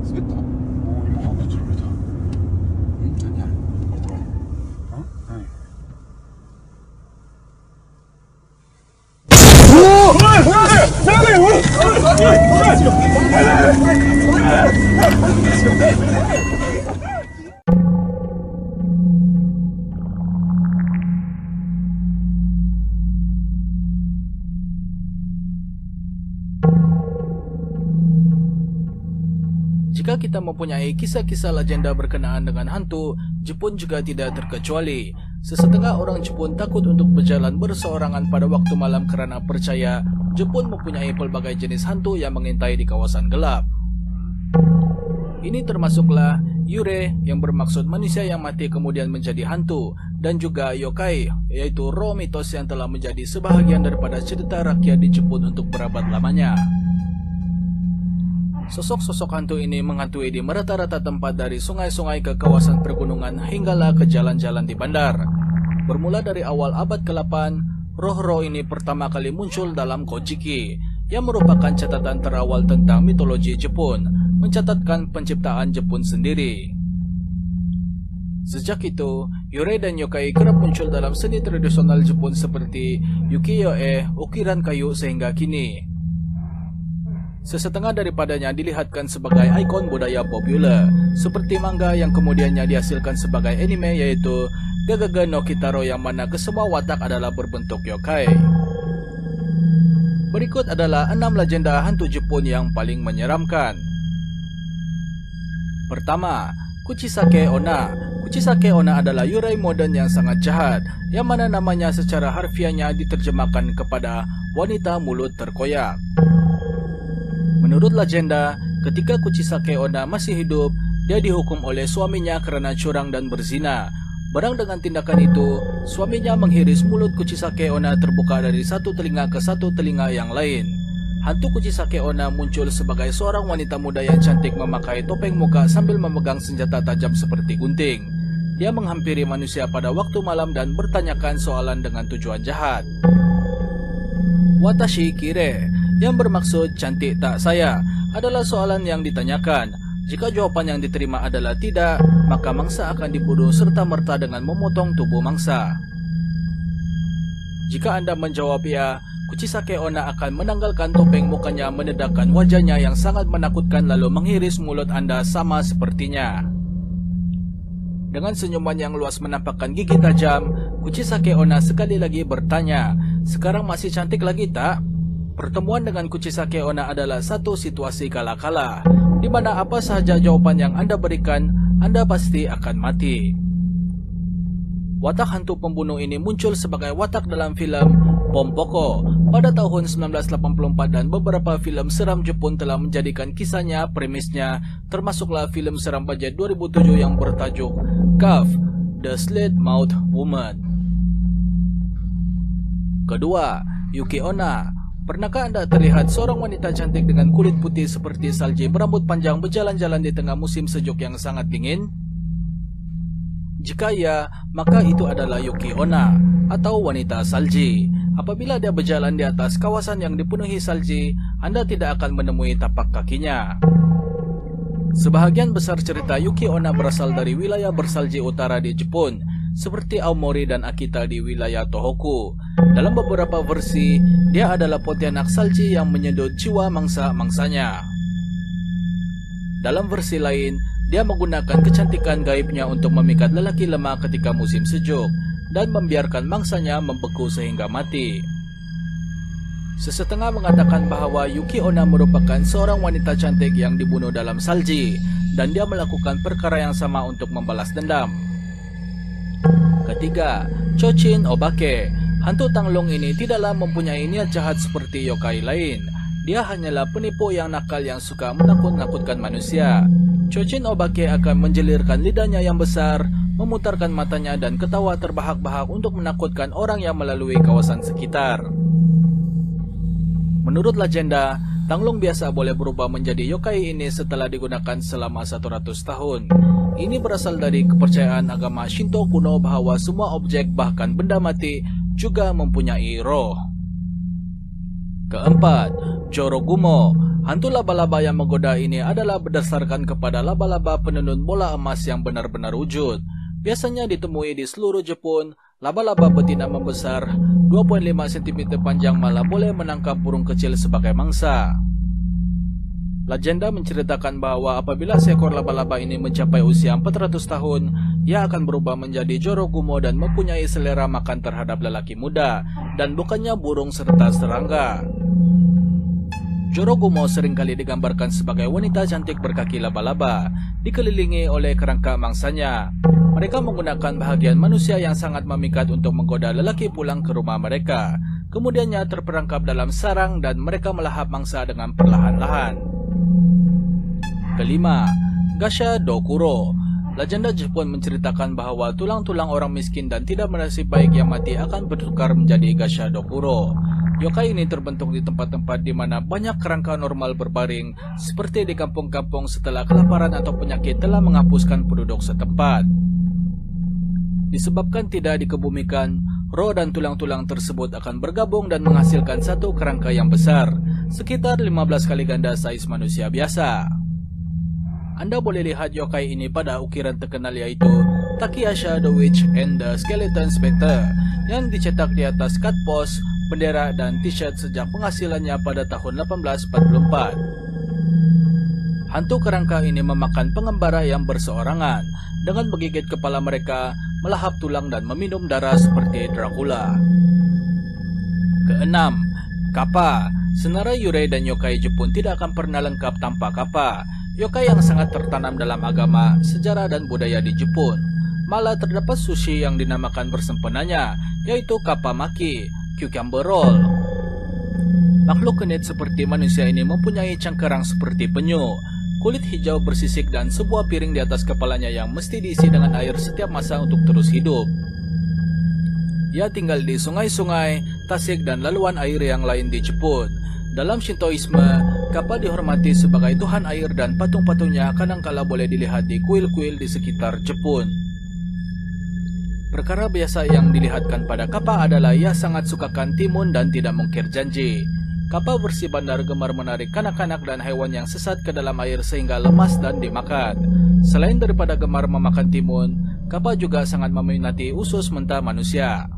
滑った今あ、こっちに降りた。何あれ何Jika kita mempunyai kisah-kisah legenda berkenaan dengan hantu, Jepun juga tidak terkecuali. Sesetengah orang Jepun takut untuk berjalan berseorangan pada waktu malam karena percaya Jepun mempunyai pelbagai jenis hantu yang mengintai di kawasan gelap. Ini termasuklah yure yang bermaksud manusia yang mati kemudian menjadi hantu, dan juga yokai, yaitu roh mitos yang telah menjadi sebahagian daripada cerita rakyat di Jepun untuk berabad lamanya. Sosok-sosok hantu ini menghantui di merata-rata tempat dari sungai-sungai ke kawasan pergunungan hinggalah ke jalan-jalan di bandar. Bermula dari awal abad ke-8, roh-roh ini pertama kali muncul dalam Kojiki, yang merupakan catatan terawal tentang mitologi Jepun, mencatatkan penciptaan Jepun sendiri. Sejak itu, yure dan yokai kerap muncul dalam seni tradisional Jepun seperti ukiyo-e, ukiran kayu sehingga kini. Sesetengah daripadanya dilihatkan sebagai ikon budaya populer, seperti manga yang kemudiannya dihasilkan sebagai anime, yaitu Gagaga no Kitaro, yang mana kesemua watak adalah berbentuk yokai. Berikut adalah 6 legenda hantu Jepun yang paling menyeramkan. Pertama, Kuchisake Onna. Kuchisake Onna adalah yurei modern yang sangat jahat, yang mana namanya secara harfiahnya diterjemahkan kepada wanita mulut terkoyak. Menurut legenda, ketika Kuchisake Onna masih hidup, dia dihukum oleh suaminya karena curang dan berzina. Barang dengan tindakan itu, suaminya menghiris mulut Kuchisake Onna terbuka dari satu telinga ke satu telinga yang lain. Hantu Kuchisake Onna muncul sebagai seorang wanita muda yang cantik memakai topeng muka sambil memegang senjata tajam seperti gunting. Dia menghampiri manusia pada waktu malam dan bertanyakan soalan dengan tujuan jahat. Watashi kire, yang bermaksud cantik tak saya, adalah soalan yang ditanyakan. Jika jawaban yang diterima adalah tidak, maka mangsa akan dibunuh serta-merta dengan memotong tubuh mangsa. Jika Anda menjawab ya, Kuchisake Onna akan menanggalkan topeng mukanya, menedakkan wajahnya yang sangat menakutkan lalu menghiris mulut Anda sama sepertinya. Dengan senyuman yang luas menampakkan gigi tajam, Kuchisake Onna sekali lagi bertanya, "Sekarang masih cantik lagi tak?" Pertemuan dengan Kuchisake Onna adalah satu situasi kala-kala, di mana apa sahaja jawaban yang Anda berikan, Anda pasti akan mati. Watak hantu pembunuh ini muncul sebagai watak dalam film Pompoko pada tahun 1984, dan beberapa film seram Jepun telah menjadikan kisahnya premisnya, termasuklah film seram budget 2007 yang bertajuk Cuff, The Slit-Mouthed Woman. Kedua, Yuki Onna. Pernahkah Anda terlihat seorang wanita cantik dengan kulit putih seperti salji berambut panjang berjalan-jalan di tengah musim sejuk yang sangat dingin? Jika ya, maka itu adalah Yuki Onna atau wanita salji. Apabila dia berjalan di atas kawasan yang dipenuhi salji, Anda tidak akan menemui tapak kakinya. Sebahagian besar cerita Yuki Onna berasal dari wilayah bersalji utara di Jepun, seperti Aomori dan Akita di wilayah Tohoku. Dalam beberapa versi, dia adalah pontianak salji yang menyedot jiwa mangsa-mangsanya. Dalam versi lain, dia menggunakan kecantikan gaibnya untuk memikat lelaki lemah ketika musim sejuk, dan membiarkan mangsanya membeku sehingga mati. Sesetengah mengatakan bahwa Yuki Onna merupakan seorang wanita cantik yang dibunuh dalam salji, dan dia melakukan perkara yang sama untuk membalas dendam. Ketiga, Chochin Obake. Hantu Tanglong ini tidaklah mempunyai niat jahat seperti yokai lain. Dia hanyalah penipu yang nakal yang suka menakut-nakutkan manusia. Chochin Obake akan menjelirkan lidahnya yang besar, memutarkan matanya dan ketawa terbahak-bahak untuk menakutkan orang yang melalui kawasan sekitar. Menurut legenda, Tanglong biasa boleh berubah menjadi yokai ini setelah digunakan selama 100 tahun. Ini berasal dari kepercayaan agama Shinto kuno bahwa semua objek bahkan benda mati juga mempunyai roh. Keempat, Jorogumo. Hantu laba-laba yang menggoda ini adalah berdasarkan kepada laba-laba penenun bola emas yang benar-benar wujud. Biasanya ditemui di seluruh Jepun. Laba-laba betina membesar 2,5 cm panjang malah boleh menangkap burung kecil sebagai mangsa. Legenda menceritakan bahwa apabila seekor laba-laba ini mencapai usia 400 tahun, ia akan berubah menjadi Jorogumo dan mempunyai selera makan terhadap lelaki muda, dan bukannya burung serta serangga. Jorogumo seringkali digambarkan sebagai wanita cantik berkaki laba-laba, dikelilingi oleh kerangka mangsanya. Mereka menggunakan bahagian manusia yang sangat memikat untuk menggoda lelaki pulang ke rumah mereka. Kemudiannya terperangkap dalam sarang dan mereka melahap mangsa dengan perlahan-lahan. Kelima, Gasha Dokuro. Legenda Jepun menceritakan bahwa tulang-tulang orang miskin dan tidak bernasib baik yang mati akan bertukar menjadi Gasha Dokuro. Yokai ini terbentuk di tempat-tempat di mana banyak kerangka normal berbaring, seperti di kampung-kampung setelah kelaparan atau penyakit telah menghapuskan penduduk setempat. Disebabkan tidak dikebumikan, roh dan tulang-tulang tersebut akan bergabung dan menghasilkan satu kerangka yang besar, sekitar 15 kali ganda saiz manusia biasa. Anda boleh lihat yokai ini pada ukiran terkenal yaitu Takayasha the Witch and the Skeleton Spectre yang dicetak di atas cut post, bendera dan t-shirt sejak penghasilannya pada tahun 1844. Hantu kerangka ini memakan pengembara yang berseorangan dengan menggigit kepala mereka, melahap tulang dan meminum darah seperti Dracula. Keenam, Kappa. Senarai Yurei dan yokai Jepun tidak akan pernah lengkap tanpa Kappa. Yokai yang sangat tertanam dalam agama, sejarah dan budaya di Jepun. Malah terdapat sushi yang dinamakan bersempenanya, yaitu Kappa Maki, cucumber roll. Makhluk kenit seperti manusia ini mempunyai cangkerang seperti penyu, kulit hijau bersisik dan sebuah piring di atas kepalanya yang mesti diisi dengan air setiap masa untuk terus hidup. Ia tinggal di sungai-sungai, tasik dan laluan air yang lain di Jepun. Dalam Shintoisme, Kappa dihormati sebagai tuhan air dan patung-patungnya kadangkala boleh dilihat di kuil-kuil di sekitar Jepun. Perkara biasa yang dilihatkan pada Kappa adalah ia sangat sukakan timun dan tidak mungkir janji. Kappa bersih bandar gemar menarik kanak-kanak dan hewan yang sesat ke dalam air sehingga lemas dan dimakan. Selain daripada gemar memakan timun, Kappa juga sangat meminati usus mentah manusia.